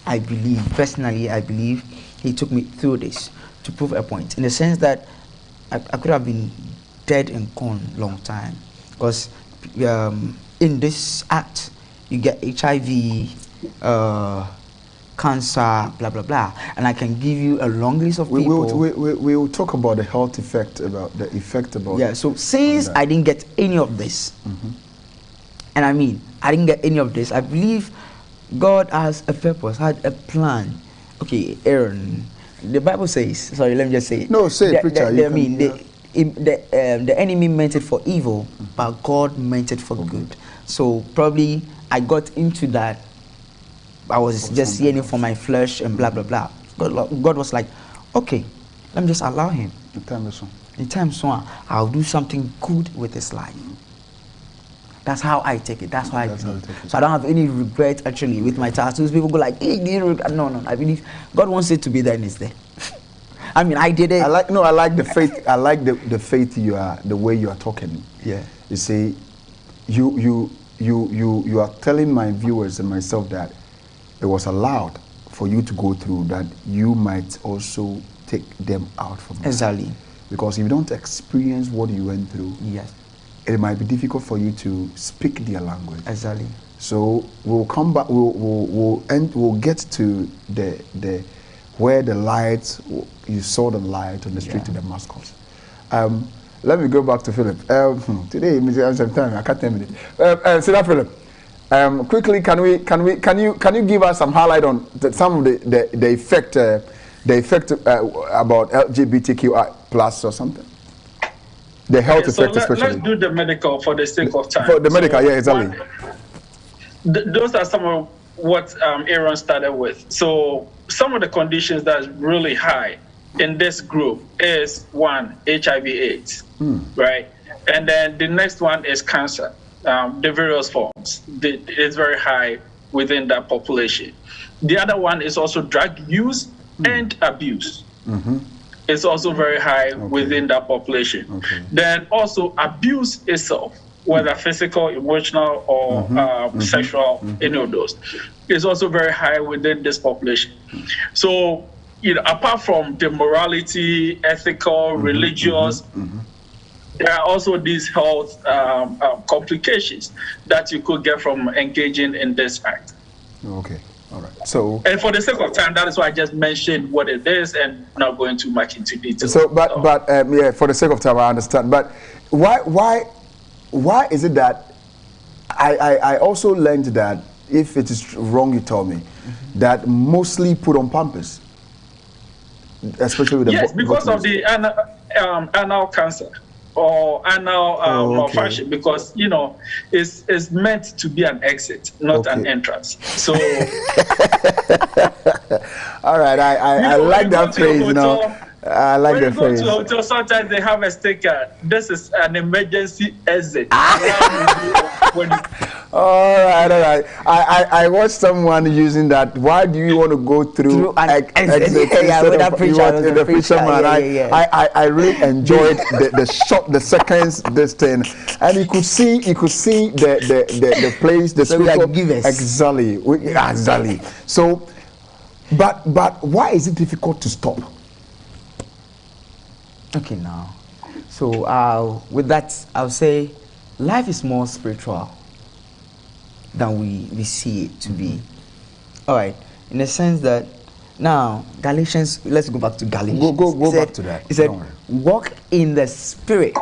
I believe he took me through this to prove a point. In the sense that I could have been dead and gone long time. Because in this act, you get HIV, cancer, blah blah blah, and I can give you a long list of people. We will talk about the health effect, about the effect about. Yeah. So since I didn't get any of this, and I didn't get any of this, I believe God has a purpose, had a plan. Okay, Aaron, the Bible says. Sorry, let me just say it. No, say it, preacher. The enemy meant it for evil, but God meant it for good. So probably I got into that. I was just yearning for my flesh and blah blah blah. God was like, okay, let me just allow him. In time soon, I'll do something good with his life. That's how I take it. That's how I take it. So I don't have any regret actually with my tattoos. People go like, hey, no. I believe God wants it to be there and it's there. I did it. I like the faith. I like the faith you are, the way you are talking. Yeah. You see, you are telling my viewers and myself that it was allowed for you to go through, that you might also take them out from it. Exactly. Because if you don't experience what you went through, yes, it might be difficult for you to speak their language. Exactly. So we'll come back. We'll get to the where the light, you saw the light on the street to Damascus. Let me go back to Philip. Today, I can't 10 minutes. Sit down, Philip. Quickly, can you give us some highlight on some of the effect about LGBTQI plus or something? The health effect, especially. Let's do the medical for the sake of time. For the medical, yeah, exactly. Those are some of what Aaron started with. So some of the conditions that's really high in this group is one, HIV/AIDS, right? And then the next one is cancer, the various forms. It's very high within that population. The other one is also drug use and abuse. It's also very high within that population. Then also abuse itself, whether physical, emotional, or sexual, any of those, is also very high within this population. So, apart from the morality, ethical, religious, there are also these health complications that you could get from engaging in this act. Okay. All right. So, and for the sake of time, that is why I just mentioned what it is and not going too much into detail. So, but yeah, for the sake of time, I understand. But why is it that I also learned that, if it is wrong, you tell me, that mostly put on Pampers, especially with the because of the anal cancer or anal malfunction, because it's meant to be an exit, not an entrance. So all right, I like that phrase. I like When the you go phrase. to a hotel, sometimes they have a sticker. This is an emergency exit. When you- All right. I watched someone using that. Why do you want to go through an exit? Yeah, instead with of that preacher, you want with the the preacher preacher, man? yeah. I really enjoyed the seconds, this thing, and you could see the place, the So we are spiritual givers. exactly. So, but why is it difficult to stop? Okay, now. So with that, I'll say life is more spiritual than we see it to be. All right, in the sense that now Galatians, let's go back to Galatians. Go It said- back to that. It said, Don't worry. walk in the spirit,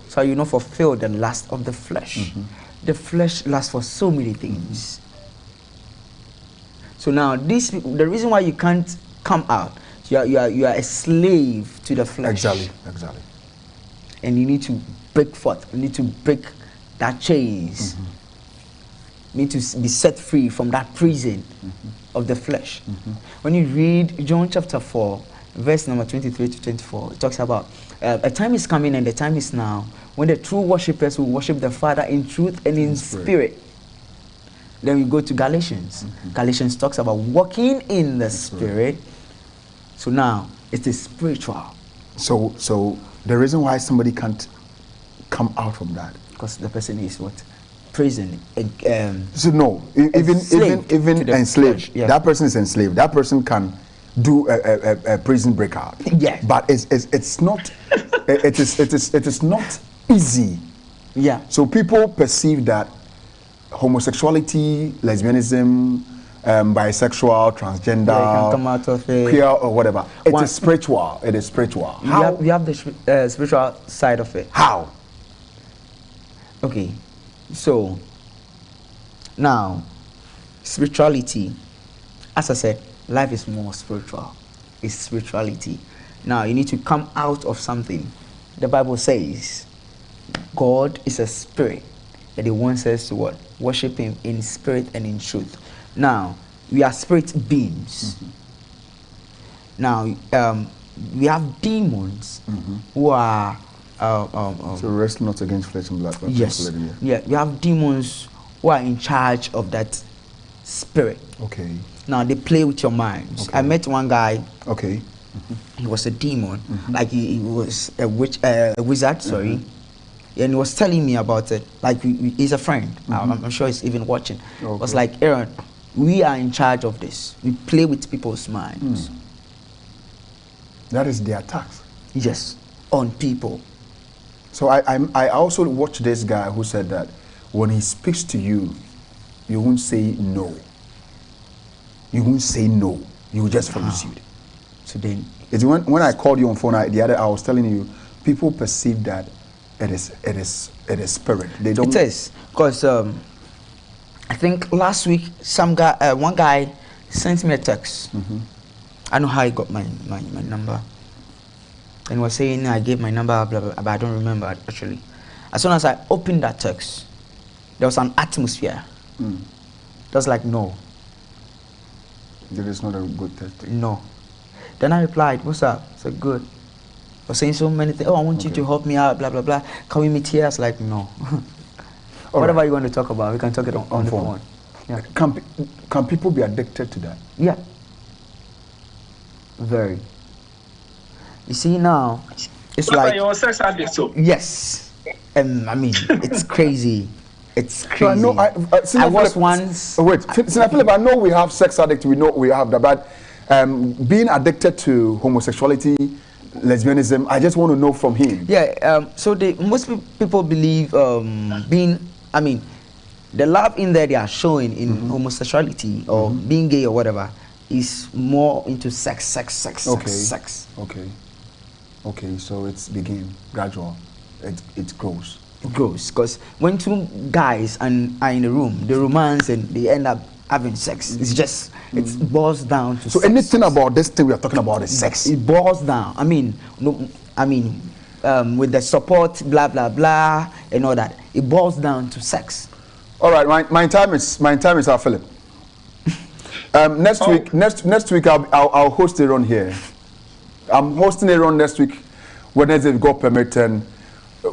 so you not fulfill the lust of the flesh. The flesh lusts for so many things. So now these people, the reason why you can't come out, you are a slave to the flesh. Exactly. And you need to break forth. You need to break that chains. You need to be set free from that prison of the flesh. When you read John chapter 4, verse number 23 to 24, it talks about a time is coming and the time is now when the true worshippers will worship the Father in truth and in spirit. Then we go to Galatians. Galatians talks about walking in the spirit. So now it is spiritual. So the reason why somebody can't come out from that, Because the person is what? Prison. so no, Enslaved even to the enslaved. flesh, yeah. That person is enslaved. That person can do a prison breakout. Yeah. But it's not. it is not easy. Yeah. So people perceive that homosexuality, lesbianism, bisexual, transgender, Yeah, you can come out of it. queer or whatever. It is spiritual. It is spiritual. How? We have the spiritual side of it. How? Okay. So, now, spirituality, as I said, life is more spiritual. It's spirituality. Now, you need to come out of something. The Bible says, God is a spirit, and He wants us to what? Worship Him in spirit and in truth. Now, we are spirit beings. Now, we have demons who are So wrestle not against flesh and blood. But yes, blood, yeah, we have demons who are in charge of that spirit. Okay. Now they play with your minds. Okay. I met one guy. Okay. He was a demon, like he was a wizard. Sorry, and he was telling me about it. Like he's a friend. I'm sure he's even watching. It was like, Aaron, we are in charge of this. We play with people's minds. That is the attacks. Yes, on people. So I also watched this guy who said that when he speaks to you, you won't say no. You won't say no. You will just follow suit. So then, It's when I called you on phone the other, I was telling you, people perceive that it is spirit. They don't. it is because I think last week one guy sent me a text. I know how he got my number. And was saying I gave my number, blah, blah, but I don't remember actually. As soon as I opened that text, there was an atmosphere. That's like, no, That is not a good test. no. Then I replied, what's up? I said, good. I was saying so many things. Oh, I want you to help me out, blah, blah, blah. Can we meet here? I was like, no. Whatever you want to talk about, we can talk it on the phone. Yeah. Can people be addicted to that? Yeah. Very. You see now, it's What like, are your sex addicts? So? yes. I mean, it's crazy. It's crazy. So I was once. Wait, Senator Philip, I know we have sex addicts. We know we have that, but being addicted to homosexuality, lesbianism, I just want to know from him. Yeah. So most people believe the love in there they are showing in homosexuality or being gay or whatever is more into sex. Okay, so it's begin gradual. It grows. It grows because when two guys are in a room, they romance and they end up having sex. It's just it boils down to. So sex. anything about this thing we are talking about is sex. It boils down. With the support, blah blah blah, and all that, it boils down to sex. All right, my time is our Philip. Next week I'll host it on here. I'm hosting Aaron next week, Wednesday, if God permit, and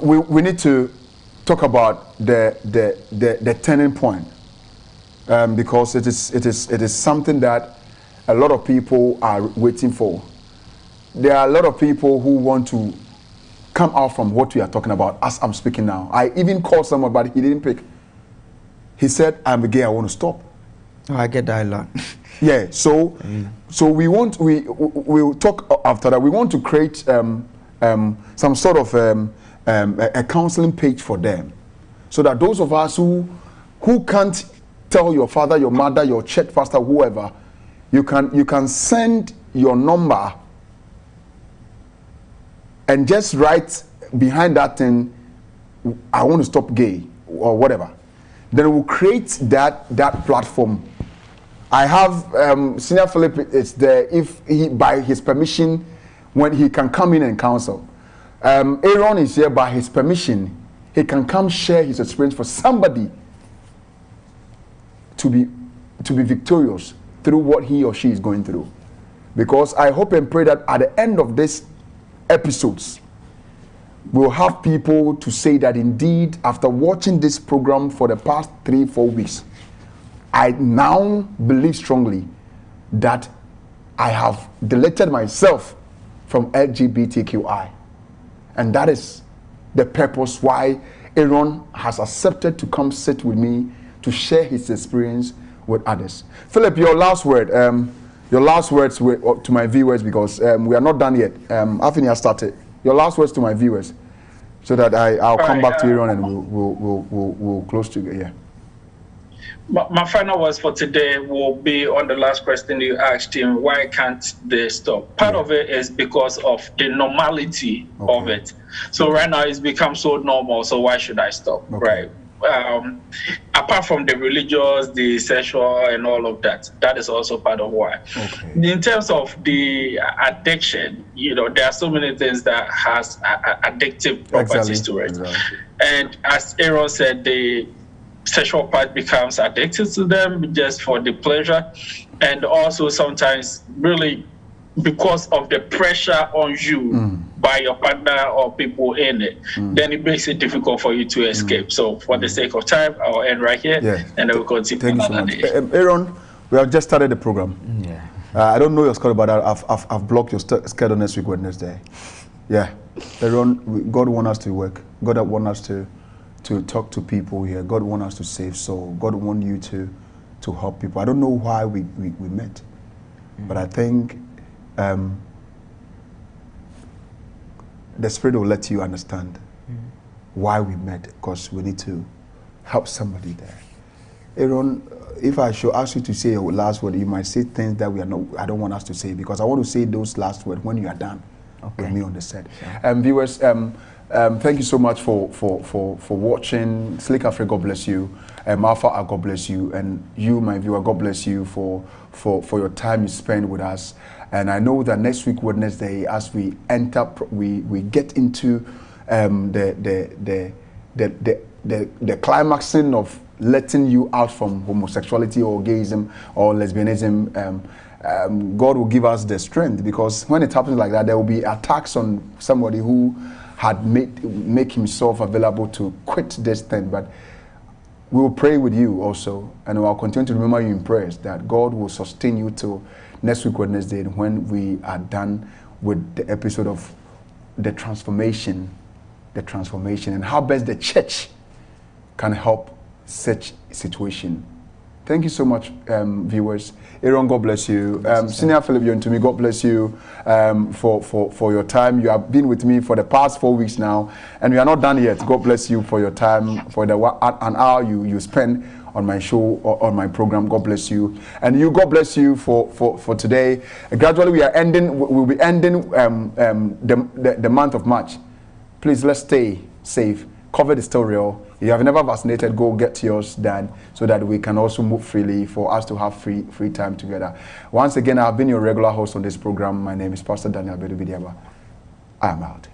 we need to talk about the turning point, because it is something that a lot of people are waiting for. There are a lot of people who want to come out from what we are talking about as I'm speaking now. I even called someone, but he didn't pick. He said, "I'm gay, I want to stop." Oh, I get that a lot. Yeah, so we'll talk after that. We want to create some sort of a counseling page for them, so that those of us who can't tell your father, your mother, your church pastor, whoever, you can send your number and just write behind that thing, "I want to stop gay," or whatever. Then we'll create that platform. I have Senior Philip is there, if he, by his permission, when he can come in and counsel. Aaron is here by his permission. He can come share his experience for somebody to be victorious through what he or she is going through. Because I hope and pray that at the end of this episodes, we'll have people to say that indeed, after watching this program for the past 3-4 weeks, I now believe strongly that I have deleted myself from LGBTQI. And that is the purpose why Aaron has accepted to come sit with me to share his experience with others. Philip, your last word. Your last words to my viewers, because we are not done yet. I think I started. Your last words to my viewers, so that I'll come back to Aaron and we'll close together. Yeah. My final words for today will be on the last question you asked him, why can't they stop? Part of it is because of the normality of it. So right now it's become so normal, so why should I stop, right? Apart from the religious, the sexual, and all of that, that is also part of why. In terms of the addiction, there are so many things that has addictive properties to it. And as Aaron said, the sexual part becomes addicted to them just for the pleasure, and also sometimes really because of the pressure on you by your partner or people in it, then it makes it difficult for you to escape. So for the sake of time, I'll end right here, and then we'll continue. Thank you so much. Aaron, we have just started the program. I don't know your schedule, but I've blocked your schedule next week, Wednesday. Yeah, Aaron, God wants us to work. God wants us to talk to people here. God wants us to save souls. God wants you to help people. I don't know why we met, but I think the Spirit will let you understand why we met, because we need to help somebody there. Aaron, if I should ask you to say your last word, you might say things that I don't want us to say, because I want to say those last words when you are done with me on the set. Viewers, thank you so much for watching. Slick Africa, God bless you. Alpha, God bless you. And you, my viewer, God bless you for your time you spend with us. And I know that next week, Wednesday, as we enter, we get into the climaxing of letting you out from homosexuality or gayism or lesbianism. God will give us the strength, because when it happens like that, there will be attacks on somebody who had make himself available to quit this thing. But we will pray with you also, and we will continue to remember you in prayers, that God will sustain you till next week, Wednesday, when we are done with the episode of the transformation, and how best the church can help such situation. Thank you so much, viewers. Aaron, God bless you. Senior Philip, you're to me. God bless you for your time. You have been with me for the past 4 weeks now, and we are not done yet. God bless you for your time, for an hour you spend on my show or on my program. God bless you, and you. God bless you for today. Gradually, we'll be ending the month of March. Please, let's stay safe. COVID is still real. If you have never vaccinated, go get yours done, so that we can also move freely, for us to have free time together. Once again, I've been your regular host on this program. My name is Pastor Daniel Bedu Bidiaba. I am out.